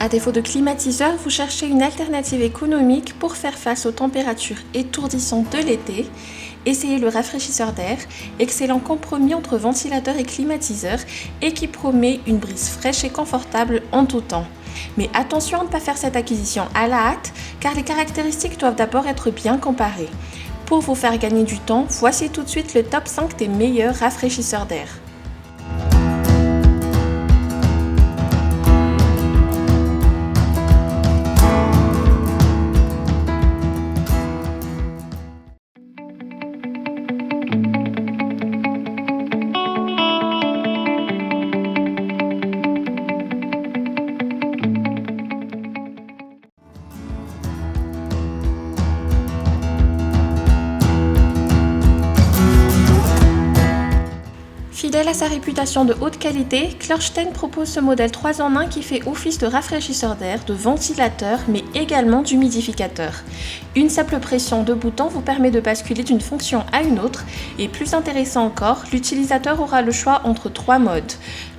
À défaut de climatiseur, vous cherchez une alternative économique pour faire face aux températures étourdissantes de l'été. Essayez le rafraîchisseur d'air, excellent compromis entre ventilateur et climatiseur et qui promet une brise fraîche et confortable en tout temps. Mais attention à ne pas faire cette acquisition à la hâte car les caractéristiques doivent d'abord être bien comparées. Pour vous faire gagner du temps, voici tout de suite le top 5 des meilleurs rafraîchisseurs d'air. Fidèle à sa réputation de haute qualité, Klorstein propose ce modèle 3 en 1 qui fait office de rafraîchisseur d'air, de ventilateur, mais également d'humidificateur. Une simple pression de bouton vous permet de basculer d'une fonction à une autre et plus intéressant encore, l'utilisateur aura le choix entre 3 modes.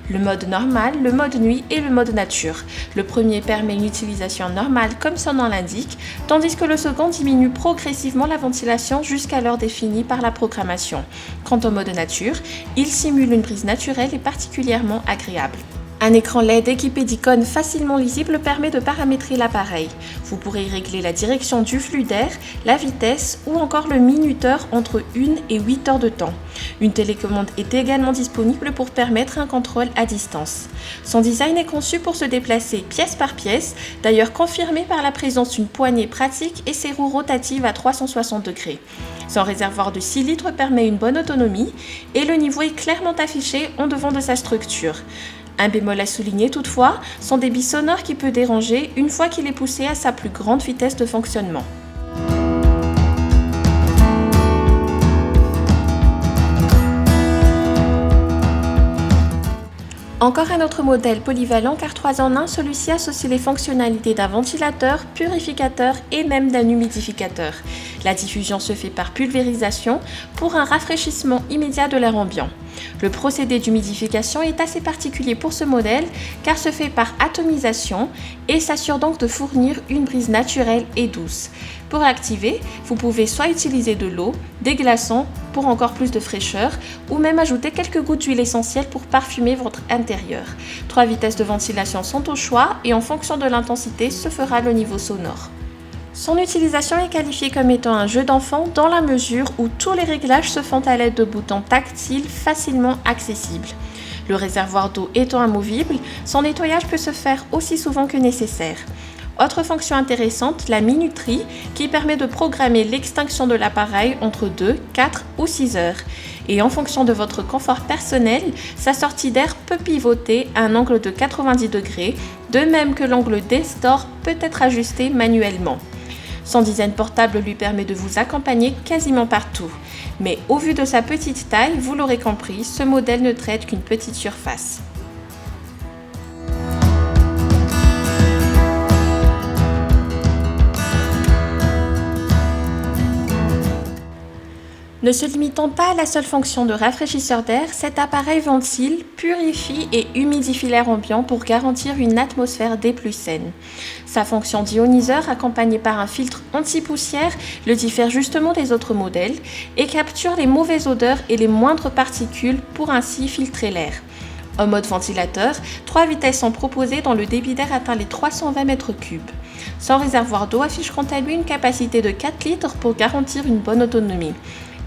Le mode normal, le mode nuit et le mode nature. Le premier permet une utilisation normale comme son nom l'indique, tandis que le second diminue progressivement la ventilation jusqu'à l'heure définie par la programmation. Quant au mode nature, il simule une brise naturelle et particulièrement agréable. Un écran LED équipé d'icônes facilement lisibles permet de paramétrer l'appareil. Vous pourrez y régler la direction du flux d'air, la vitesse ou encore le minuteur entre 1 et 8 heures de temps. Une télécommande est également disponible pour permettre un contrôle à distance. Son design est conçu pour se déplacer pièce par pièce, d'ailleurs confirmé par la présence d'une poignée pratique et ses roues rotatives à 360 degrés. Son réservoir de 6 litres permet une bonne autonomie et le niveau est clairement affiché en devant de sa structure. Un bémol à souligner toutefois, son débit sonore qui peut déranger une fois qu'il est poussé à sa plus grande vitesse de fonctionnement. Encore un autre modèle polyvalent car 3 en 1, celui-ci associe les fonctionnalités d'un ventilateur, purificateur et même d'un humidificateur. La diffusion se fait par pulvérisation pour un rafraîchissement immédiat de l'air ambiant. Le procédé d'humidification est assez particulier pour ce modèle car se fait par atomisation et s'assure donc de fournir une brise naturelle et douce. Pour l'activer, vous pouvez soit utiliser de l'eau, des glaçons pour encore plus de fraîcheur ou même ajouter quelques gouttes d'huile essentielle pour parfumer votre intérieur. 3 vitesses de ventilation sont au choix et en fonction de l'intensité se fera le niveau sonore. Son utilisation est qualifiée comme étant un jeu d'enfant dans la mesure où tous les réglages se font à l'aide de boutons tactiles facilement accessibles. Le réservoir d'eau étant amovible, son nettoyage peut se faire aussi souvent que nécessaire. Autre fonction intéressante, la minuterie qui permet de programmer l'extinction de l'appareil entre 2, 4 ou 6 heures. Et en fonction de votre confort personnel, sa sortie d'air peut pivoter à un angle de 90 degrés, de même que l'angle d'estor peut être ajusté manuellement. Son design portable lui permet de vous accompagner quasiment partout. Mais au vu de sa petite taille, vous l'aurez compris, ce modèle ne traite qu'une petite surface. Ne se limitant pas à la seule fonction de rafraîchisseur d'air, cet appareil ventile, purifie et humidifie l'air ambiant pour garantir une atmosphère des plus saine. Sa fonction d'ioniseur, accompagnée par un filtre anti-poussière, le diffère justement des autres modèles et capture les mauvaises odeurs et les moindres particules pour ainsi filtrer l'air. En mode ventilateur, 3 vitesses sont proposées dont le débit d'air atteint les 320 m3. Son réservoir d'eau affiche quant à lui une capacité de 4 litres pour garantir une bonne autonomie.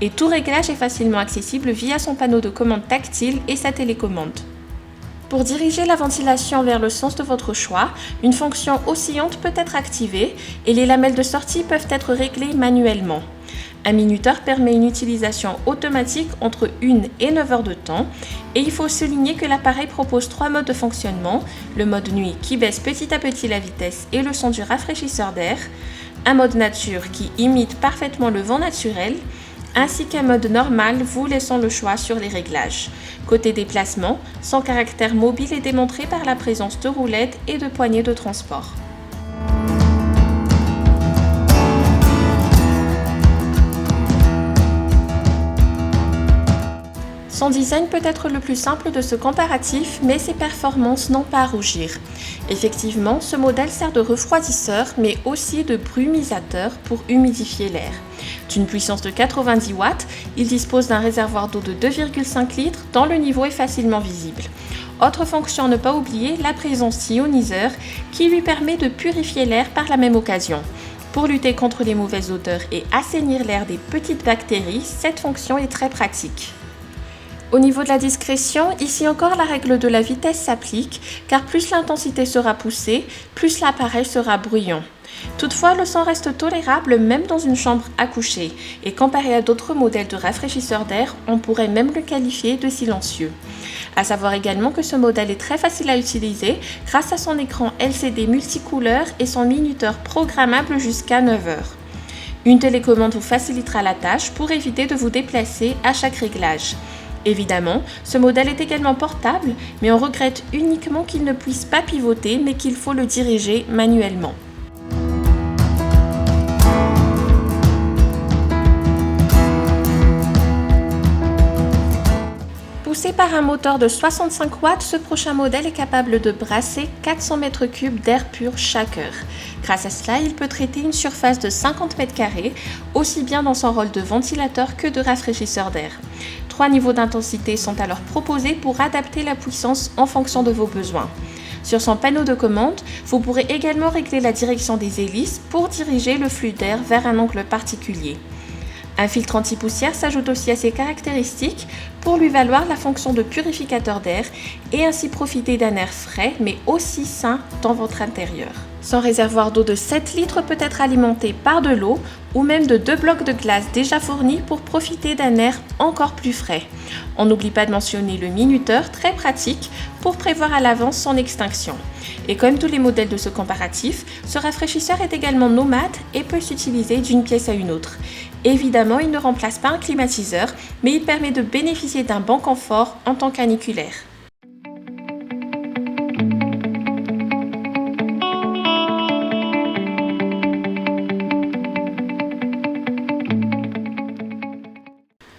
Et tout réglage est facilement accessible via son panneau de commande tactile et sa télécommande. Pour diriger la ventilation vers le sens de votre choix, une fonction oscillante peut être activée et les lamelles de sortie peuvent être réglées manuellement. Un minuteur permet une utilisation automatique entre 1 et 9 heures de temps et il faut souligner que l'appareil propose 3 modes de fonctionnement, le mode nuit qui baisse petit à petit la vitesse et le son du rafraîchisseur d'air, un mode nature qui imite parfaitement le vent naturel, ainsi qu'un mode normal vous laissant le choix sur les réglages. Côté déplacement, son caractère mobile est démontré par la présence de roulettes et de poignées de transport. Son design peut être le plus simple de ce comparatif, mais ses performances n'ont pas à rougir. Effectivement, ce modèle sert de refroidisseur, mais aussi de brumisateur pour humidifier l'air. D'une puissance de 90 watts, il dispose d'un réservoir d'eau de 2,5 litres dont le niveau est facilement visible. Autre fonction à ne pas oublier, la présence d'ioniseur qui lui permet de purifier l'air par la même occasion. Pour lutter contre les mauvaises odeurs et assainir l'air des petites bactéries, cette fonction est très pratique. Au niveau de la discrétion, ici encore la règle de la vitesse s'applique, car plus l'intensité sera poussée, plus l'appareil sera bruyant. Toutefois, le son reste tolérable même dans une chambre à coucher, et comparé à d'autres modèles de rafraîchisseurs d'air, on pourrait même le qualifier de silencieux. À savoir également que ce modèle est très facile à utiliser grâce à son écran LCD multicouleur et son minuteur programmable jusqu'à 9 heures. Une télécommande vous facilitera la tâche pour éviter de vous déplacer à chaque réglage. Évidemment, ce modèle est également portable, mais on regrette uniquement qu'il ne puisse pas pivoter, mais qu'il faut le diriger manuellement. Poussé par un moteur de 65 watts, ce prochain modèle est capable de brasser 400 m3 d'air pur chaque heure. Grâce à cela, il peut traiter une surface de 50 m², aussi bien dans son rôle de ventilateur que de rafraîchisseur d'air. 3 niveaux d'intensité sont alors proposés pour adapter la puissance en fonction de vos besoins. Sur son panneau de commande, vous pourrez également régler la direction des hélices pour diriger le flux d'air vers un angle particulier. Un filtre anti-poussière s'ajoute aussi à ses caractéristiques pour lui valoir la fonction de purificateur d'air et ainsi profiter d'un air frais mais aussi sain dans votre intérieur. Son réservoir d'eau de 7 litres peut être alimenté par de l'eau ou même de 2 blocs de glace déjà fournis pour profiter d'un air encore plus frais. On n'oublie pas de mentionner le minuteur, très pratique pour prévoir à l'avance son extinction. Et comme tous les modèles de ce comparatif, ce rafraîchisseur est également nomade et peut s'utiliser d'une pièce à une autre. Évidemment, il ne remplace pas un climatiseur, mais il permet de bénéficier d'un bon confort en temps caniculaire.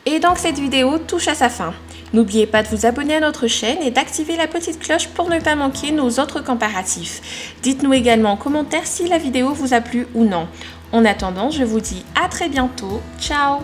Et donc cette vidéo touche à sa fin. N'oubliez pas de vous abonner à notre chaîne et d'activer la petite cloche pour ne pas manquer nos autres comparatifs. Dites-nous également en commentaire si la vidéo vous a plu ou non. En attendant, je vous dis à très bientôt. Ciao!